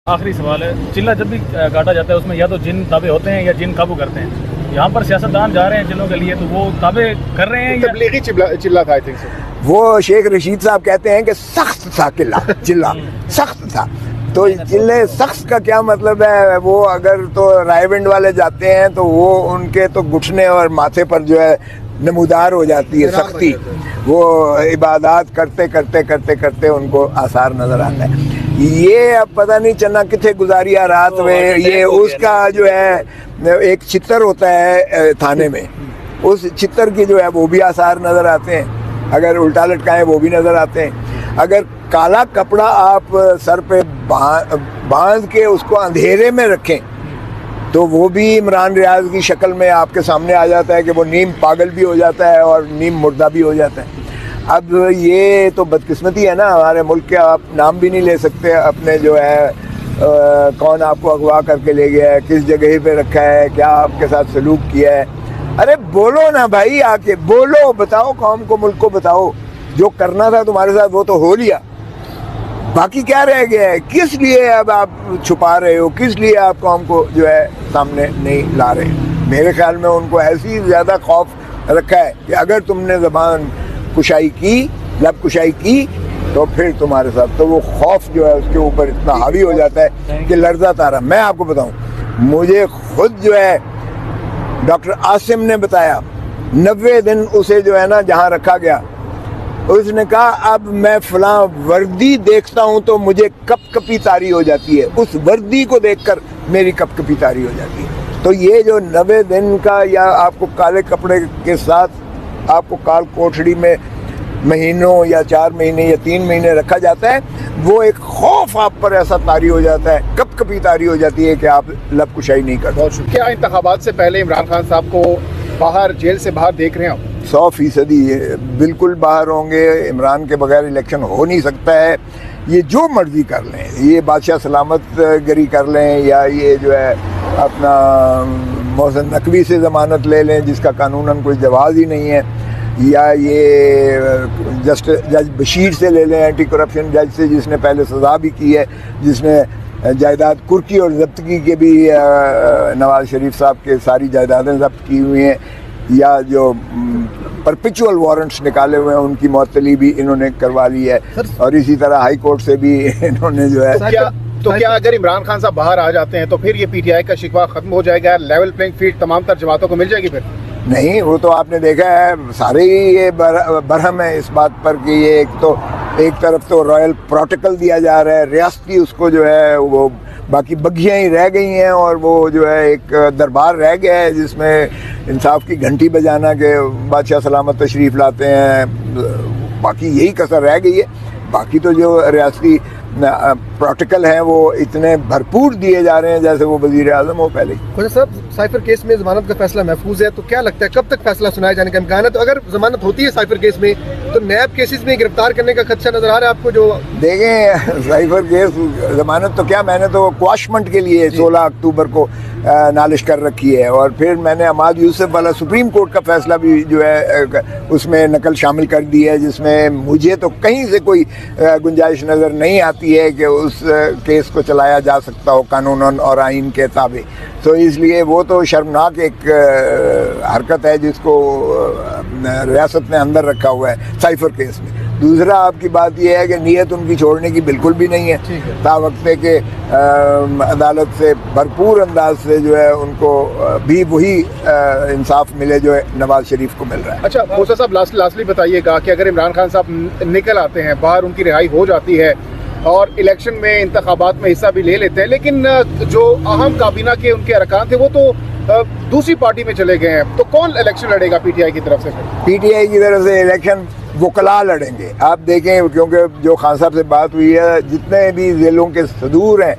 آخری سوال ہے، چلہ جب بھی کاٹا جاتا ہے اس میں یا تو جن تابع ہوتے ہیں یا جن قابو کرتے ہیں. یہاں پر سیاستدان جا رہے ہیں چلوں کے لیے، تو وہ تابع کر رہے ہیں یا تبلیغی چلہ تھا؟ آئی تھنک وہ شیخ رشید صاحب کہتے ہیں کہ سخت تھا چلہ سخت تھا. تو چلے سخت کا کیا مطلب ہے؟ وہ اگر تو رائے ونڈ والے جاتے ہیں تو وہ ان کے تو گھٹنے اور ماتھے پر جو ہے نمودار ہو جاتی ہے سختی. وہ عبادات کرتے کرتے کرتے کرتے ان کو آثار نظر آتا ہے. یہ اب پتہ نہیں چنا کتنے گزاریا رات میں، یہ اس کا جو ہے ایک چتر ہوتا ہے تھانے میں، اس چتر کی جو ہے وہ بھی آثار نظر آتے ہیں. اگر الٹا لٹکائیں وہ بھی نظر آتے ہیں. اگر کالا کپڑا آپ سر پہ باندھ کے اس کو اندھیرے میں رکھیں تو وہ بھی عمران ریاض کی شکل میں آپ کے سامنے آ جاتا ہے کہ وہ نیم پاگل بھی ہو جاتا ہے اور نیم مردہ بھی ہو جاتا ہے. اب یہ تو بدقسمتی ہے نا ہمارے ملک کے. آپ نام بھی نہیں لے سکتے اپنے جو ہے کون آپ کو اغوا کر کے لے گیا ہے، کس جگہ پہ رکھا ہے، کیا آپ کے ساتھ سلوک کیا ہے. ارے بولو نا بھائی، آ کے بولو، بتاؤ قوم کو، ملک کو بتاؤ. جو کرنا تھا تمہارے ساتھ وہ تو ہو لیا، باقی کیا رہ گیا ہے؟ کس لیے اب آپ چھپا رہے ہو؟ کس لیے آپ قوم کو جو ہے سامنے نہیں لا رہے؟ میرے خیال میں ان کو ایسی زیادہ خوف رکھا ہے کہ اگر تم نے زبان کشائی کی، لب کشائی کی، تو پھر تمہارے ساتھ تو وہ خوف جو ہے اس کے اوپر اتنا حاوی ہو جاتا ہے کہ لرزہ تارا. میں آپ کو بتاؤں، مجھے خود جو ہے ڈاکٹر عاصم نے بتایا 90 دن اسے جو ہے نا جہاں رکھا گیا، اس نے کہا اب میں فلاں وردی دیکھتا ہوں تو مجھے کپ کپی طاری ہو جاتی ہے، اس وردی کو دیکھ کر میری کپ کپی طاری ہو جاتی ہے. تو یہ جو 90 دن کا یا آپ کو کالے کپڑے کے ساتھ آپ کو کال کوٹڑی میں مہینوں یا 4 مہینے یا 3 مہینے رکھا جاتا ہے، وہ ایک خوف آپ پر ایسا طاری ہو جاتا ہے، کپ کپی طاری ہو جاتی ہے کہ آپ لب کشائی نہیں کرتے. بہت شکریہ. کیا انتخابات سے پہلے عمران خان صاحب کو باہر جیل سے باہر دیکھ رہے ہیں آپ؟ 100% بالکل باہر ہوں گے. عمران کے بغیر الیکشن ہو نہیں سکتا ہے. یہ جو مرضی کر لیں، یہ بادشاہ سلامت گری کر لیں یا یہ جو ہے اپنا محسن نقوی سے ضمانت لے لیں جس کا قانوناً کوئی جواز ہی نہیں ہے، یا یہ جج بشیر سے لے لیں، اینٹی کرپشن جج سے، جس نے پہلے سزا بھی کی ہے، جس نے جائیداد کرکی اور ضبطگی کے بھی نواز شریف صاحب کے ساری جائیدادیں ضبط کی ہوئی ہیں، یا جو پرپیچول وارنٹس نکالے ہوئے ہیں ان کی معطلی بھی انہوں نے کروا لی ہے، اور اسی طرح ہائی کورٹ سے بھی انہوں نے جو ہے. تو کیا اگر عمران خان صاحب باہر آ جاتے ہیں تو پھر یہ پی ٹی آئی کا شکوہ ختم ہو جائے گا، لیول پلینگ فیلڈ تمام تر جماعتوں کو مل جائے گی؟ پھر نہیں، وہ تو آپ نے دیکھا ہے سارے ہی یہ برہم ہے اس بات پر کہ یہ ایک طرف تو رائل پروٹوکول دیا جا رہا ہے ریاستی، اس کو جو ہے وہ باقی بگھیاں ہی رہ گئی ہیں، اور وہ جو ہے ایک دربار رہ گیا ہے جس میں انصاف کی گھنٹی بجانا کہ بادشاہ سلامت تشریف لاتے ہیں، باقی یہی کسر رہ گئی ہے. باقی تو جو ریاستی پروٹوکول ہیں وہ اتنے بھرپور دیے جا رہے ہیں جیسے وہ وزیر اعظم ہو پہلے. خواجہ صاحب، سائفر کیس میں ضمانت کا فیصلہ محفوظ ہے، تو کیا لگتا ہے کب تک فیصلہ سنائے جانے کا امکان ہے؟ تو اگر ضمانت ہوتی ہے سائفر کیس میں تو نیب کیسز میں گرفتار کرنے کا خدشہ نظر آ رہا ہے آپ کو؟ جو دیکھیں سائفر کیس ضمانت تو کیا، میں نے تو کواشمنٹ کے لیے 16 اکتوبر کو نالش کر رکھی ہے، اور پھر میں نے عماد یوسف والا سپریم کورٹ کا فیصلہ بھی جو ہے اس میں نقل شامل کر دی ہے، جس میں مجھے تو کہیں سے کوئی گنجائش نظر نہیں آتی ہے کہ اس کیس کو چلایا جا سکتا ہو قانون اور آئین کے تابع. تو اس لیے وہ تو شرمناک ایک حرکت ہے جس کو ریاست نے اندر رکھا ہوا ہے سائفر کیس میں. دوسرا آپ کی بات یہ ہے کہ نیت ان کی چھوڑنے کی بالکل بھی نہیں ہے، تا وقت کہ عدالت سے بھرپور انداز سے جو ہے ان کو بھی وہی انصاف ملے جو ہے نواز شریف کو مل رہا ہے. اچھا موسیٰ صاحب، لاسٹلی بتائیے گا کہ اگر عمران خان صاحب نکل آتے ہیں باہر، ان کی رہائی ہو جاتی ہے اور الیکشن میں انتخابات میں حصہ بھی لے لیتے ہیں، لیکن جو اہم کابینہ کے ان کے ارکان تھے وہ تو دوسری پارٹی میں چلے گئے ہیں، تو کون الیکشن لڑے گا پی ٹی آئی کی طرف سے؟ پی ٹی آئی کی طرف سے الیکشن وکلا لڑیں گے. آپ دیکھیں، کیونکہ جو خان صاحب سے بات ہوئی ہے، جتنے بھی ضلعوں کے صدور ہیں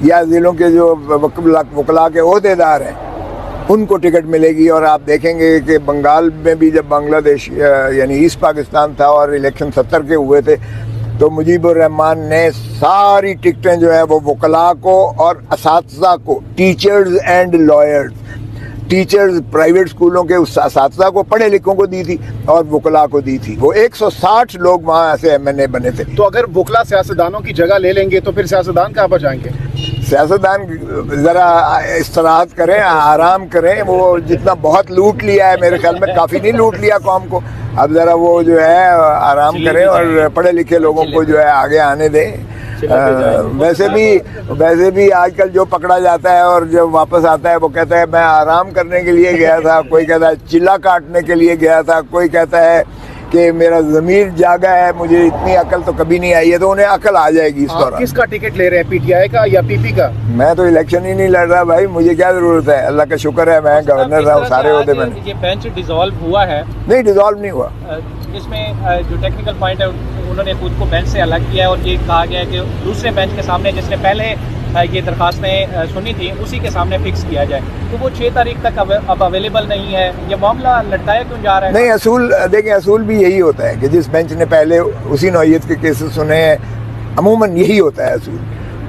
یا ضلعوں کے جو وکلا کے عہدے دار ہیں ان کو ٹکٹ ملے گی. اور آپ دیکھیں گے کہ بنگال میں بھی جب بنگلہ دیش یعنی ایسٹ پاکستان تھا اور الیکشن 70 کے ہوئے تھے تو مجیب الرحمان نے ساری ٹکٹیں جو ہے وہ وکلا کو اور اساتذہ کو، teachers and lawyers, teachers private اسکولوں کے اساتذہ کو، پڑھے لکھوں کو دی تھی اور وکلا کو دی تھی. وہ 160 لوگ وہاں ایسے ایم این اے بنے تھے. تو اگر وکلا سیاستدانوں کی جگہ لے لیں گے تو پھر سیاستدان کہاں پر جائیں گے؟ سیاستدان ذرا استراحت کریں, آرام کریں. وہ جتنا بہت لوٹ لیا ہے, میرے خیال میں کافی نہیں لوٹ لیا قوم کو, اب ذرا وہ جو ہے آرام کریں اور پڑھے لکھے لوگوں کو جو ہے آگے آنے دیں. ویسے بھی آج کل جو پکڑا جاتا ہے اور جو واپس آتا ہے وہ کہتا ہے میں آرام کرنے کے لیے گیا تھا, کوئی کہتا ہے چلا کاٹنے کے لیے گیا تھا, کوئی کہتا ہے کہ میرا ضمیر جاگا ہے, مجھے اتنی عقل تو کبھی نہیں آئی ہے. تو انہیں عقل آ جائے گی اس دوران. کس کا ٹکٹ لے رہے ہیں, پی ٹی آئی کا یا پی پی کا؟ میں تو الیکشن ہی نہیں لڑ رہا بھائی, مجھے کیا ضرورت ہے, اللہ کا شکر ہے میں گورنر صاحب سارے عہدے میں. یہ بینچ ڈیزالو ہوا ہے؟ نہیں, ڈیزالو نہیں ہوا. اس میں جو ٹیکنیکل پوائنٹ ہے انہوں نے خود کو بینچ سے الگ کیا ہے, اور یہ کہا گیا ہے کہ دوسرے بینچ کے سامنے جس نے پہلے یہ درخواستیں سنی تھیں اسی کے سامنے فکس کیا جائے. تو وہ 6 تاریخ تک اب اویلیبل نہیں ہے. یہ معاملہ لٹکایا کیوں جا رہا ہے؟ نہیں, اصول دیکھیں, اصول بھی یہی ہوتا ہے کہ جس بینچ نے پہلے اسی نوعیت کے کیسز سنے ہیں, عموماً یہی ہوتا ہے اصول.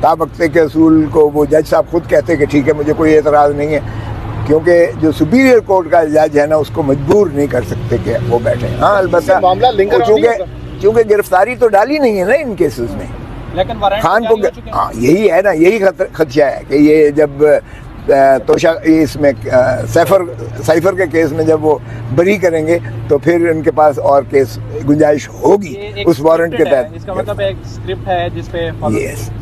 تابقتے کے اصول کو وہ جج صاحب خود کہتے کہ ٹھیک ہے مجھے کوئی اعتراض نہیں ہے, کیونکہ جو سپیریئر کورٹ کا جج ہے نا اس کو مجبور نہیں کر سکتے کہ وہ بیٹھیں. ہاں البتہ چونکہ گرفتاری تو ڈالی نہیں ہے نا ان کیسز میں, لیکن خان کو, ہاں یہی ہے نا, یہی خدشہ ہے کہ یہ جب توشا اس میں سائفر کے کیس میں جب وہ بری کریں گے تو پھر ان کے پاس اور کیس گنجائش ہوگی اس وارنٹ کے تحت. اس کا مطلب ایک اسکرپٹ ہے جس پہ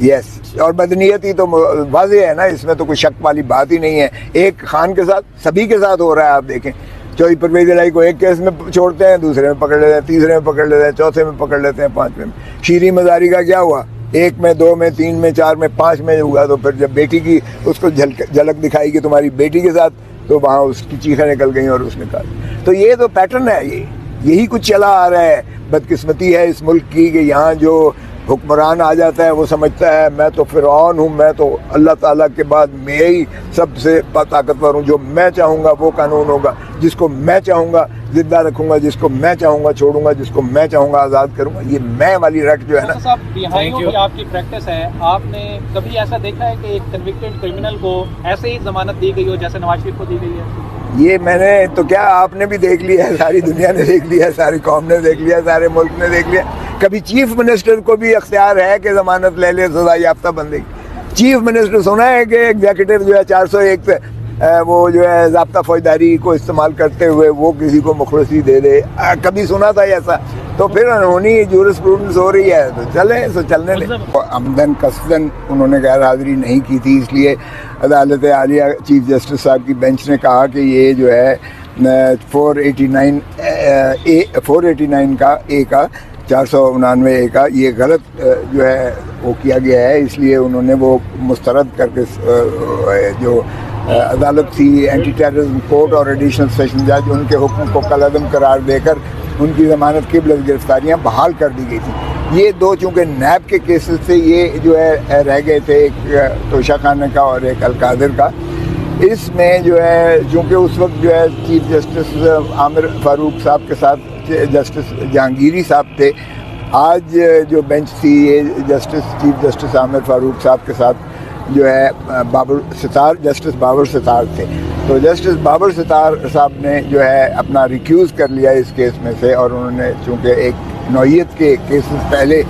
یس, اور بدنیتی تو واضح ہے نا, اس میں تو کوئی شک والی بات ہی نہیں ہے. ایک خان کے ساتھ سبھی کے ساتھ ہو رہا ہے. آپ دیکھیں چوہی پرویز الہی کو ایک کیس میں چھوڑتے ہیں, دوسرے میں پکڑ لیتے ہیں, تیسرے میں پکڑ لیتے ہیں, چوتھے میں پکڑ لیتے ہیں, 5ویں میں. شیریں مزاری کا کیا ہوا, 1 میں 2 میں 3 میں 4 میں 5 میں ہوا. تو پھر جب بیٹی کی اس کو جھلک دکھائی کہ تمہاری بیٹی کے ساتھ, تو وہاں اس کی چیخیں نکل گئیں اور اس نے کہا. تو یہ تو پیٹرن ہے, یہی کچھ چلا آ رہا ہے. بدقسمتی ہے اس ملک کی کہ یہاں جو حکمران آ جاتا ہے وہ سمجھتا ہے میں تو فرعون ہوں, میں تو اللہ تعالیٰ کے بعد میں ہی سب سے طاقتور ہوں, جو میں چاہوں گا وہ قانون ہوگا, جس کو میں چاہوں گا زندہ رکھوں گا, جس کو میں چاہوں گا چھوڑوں گا, جس کو میں چاہوں گا آزاد کروں گا. یہ میں والی رٹ جو ہے نا, آپ کی پریکٹس ہے, آپ نے کبھی ایسا دیکھا ہے کہ ایک کنوکٹڈ کرمنل کو ایسے ہی ضمانت دی گئی ہو جیسے نواز شریف کو دی گئی ہے؟ یہ میں نے تو کیا, آپ نے بھی دیکھ لیا ہے, ساری دنیا نے دیکھ لیا ہے, ساری قوم نے دیکھ لیا, سارے ملک نے دیکھ لیا. کبھی چیف منسٹر کو بھی اختیار ہے کہ ضمانت لے لے سزا یافتہ بندے کی. چیف منسٹر سنا ہے کہ ایگزیکٹو جو ہے 401 پہ وہ جو ہے ضابطہ فوجداری کو استعمال کرتے ہوئے وہ کسی کو مخلصی دے دے, کبھی سنا تھا ایسا؟ تو پھر انہونی جورسپروڈنس ہو رہی ہے, تو چلیں سو چلنے لیں. عمدن قصدن انہوں نے غیر حاضری نہیں کی تھی, اس لیے عدالت عالیہ چیف جسٹس صاحب کی بینچ نے کہا کہ یہ جو ہے 489 کا اے کا 499 اے کا یہ غلط جو ہے وہ کیا گیا ہے. اس لیے انہوں نے وہ مسترد کر کے جو عدالت تھی اینٹی ٹیررزم کورٹ اور ایڈیشنل سیشن جج, ان کے حکم کو کالعدم قرار دے کر ان کی ضمانت قبل از گرفتاریاں بحال کر دی گئی تھی. یہ دو چونکہ نیب کے کیسز سے یہ جو ہے رہ گئے تھے, ایک توشہ خانہ کا اور ایک القادر کا. اس میں جو ہے چونکہ اس وقت جو ہے چیف جسٹس عامر فاروق صاحب کے ساتھ جسٹس جہانگیری صاحب تھے. آج جو بینچ تھی یہ چیف جسٹس عامر فاروق صاحب کے ساتھ جو ہے جسٹس بابر ستار تھے. تو جسٹس بابر ستار صاحب نے جو ہے اپنا ریکیوز کر لیا اس کیس میں سے, اور انہوں نے چونکہ ایک نوعیت کے کیسز پہلے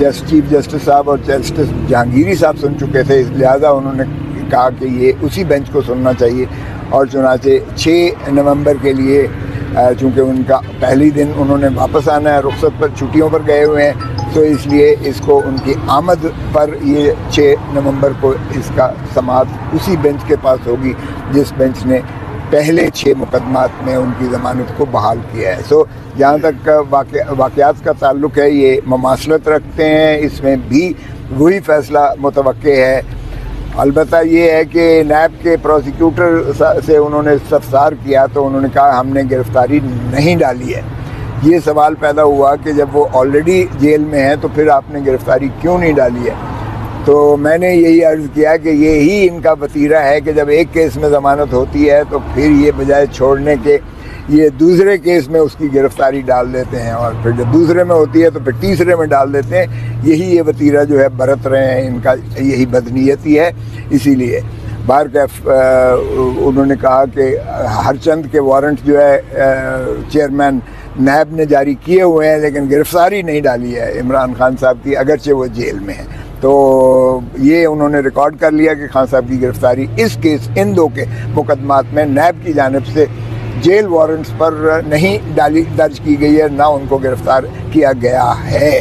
چیف جسٹس صاحب اور جسٹس جہانگیری صاحب سن چکے تھے, لہذا انہوں نے کہا کہ یہ اسی بینچ کو سننا چاہیے. اور چنانچہ 6 نومبر کے لیے چونکہ ان کا پہلی دن انہوں نے واپس آنا ہے, رخصت پر چھٹیوں پر گئے ہوئے ہیں, تو اس لیے اس کو ان کی آمد پر یہ 6 نومبر کو اس کا سماعت اسی بینچ کے پاس ہوگی جس بینچ نے پہلے 6 مقدمات میں ان کی ضمانت کو بحال کیا ہے. سو جہاں تک واقعات کا تعلق ہے یہ مماثلت رکھتے ہیں, اس میں بھی وہی فیصلہ متوقع ہے. البتہ یہ ہے کہ نیب کے پروسیکیوٹر سے انہوں نے استفسار کیا تو انہوں نے کہا ہم نے گرفتاری نہیں ڈالی ہے. یہ سوال پیدا ہوا کہ جب وہ آلریڈی جیل میں ہیں تو پھر آپ نے گرفتاری کیوں نہیں ڈالی ہے. تو میں نے یہی عرض کیا کہ یہی ان کا وتیرہ ہے کہ جب ایک کیس میں ضمانت ہوتی ہے تو پھر یہ بجائے چھوڑنے کے یہ دوسرے کیس میں اس کی گرفتاری ڈال دیتے ہیں, اور پھر جب دوسرے میں ہوتی ہے تو پھر تیسرے میں ڈال دیتے ہیں. یہی یہ وتیرہ جو ہے برت رہے ہیں, ان کا یہی بدنیتی ہے. اسی لیے انہوں نے کہا کہ ہر چند کے وارنٹ جو ہے چیئرمین نیب نے جاری کیے ہوئے ہیں, لیکن گرفتاری نہیں ڈالی ہے عمران خان صاحب کی, اگرچہ وہ جیل میں ہیں. تو یہ انہوں نے ریکارڈ کر لیا کہ خان صاحب کی گرفتاری اس کیس ان دو کے مقدمات میں نیب کی جانب سے جیل وارنٹس پر نہیں درج کی گئی ہے، نہ ان کو گرفتار کیا گیا ہے۔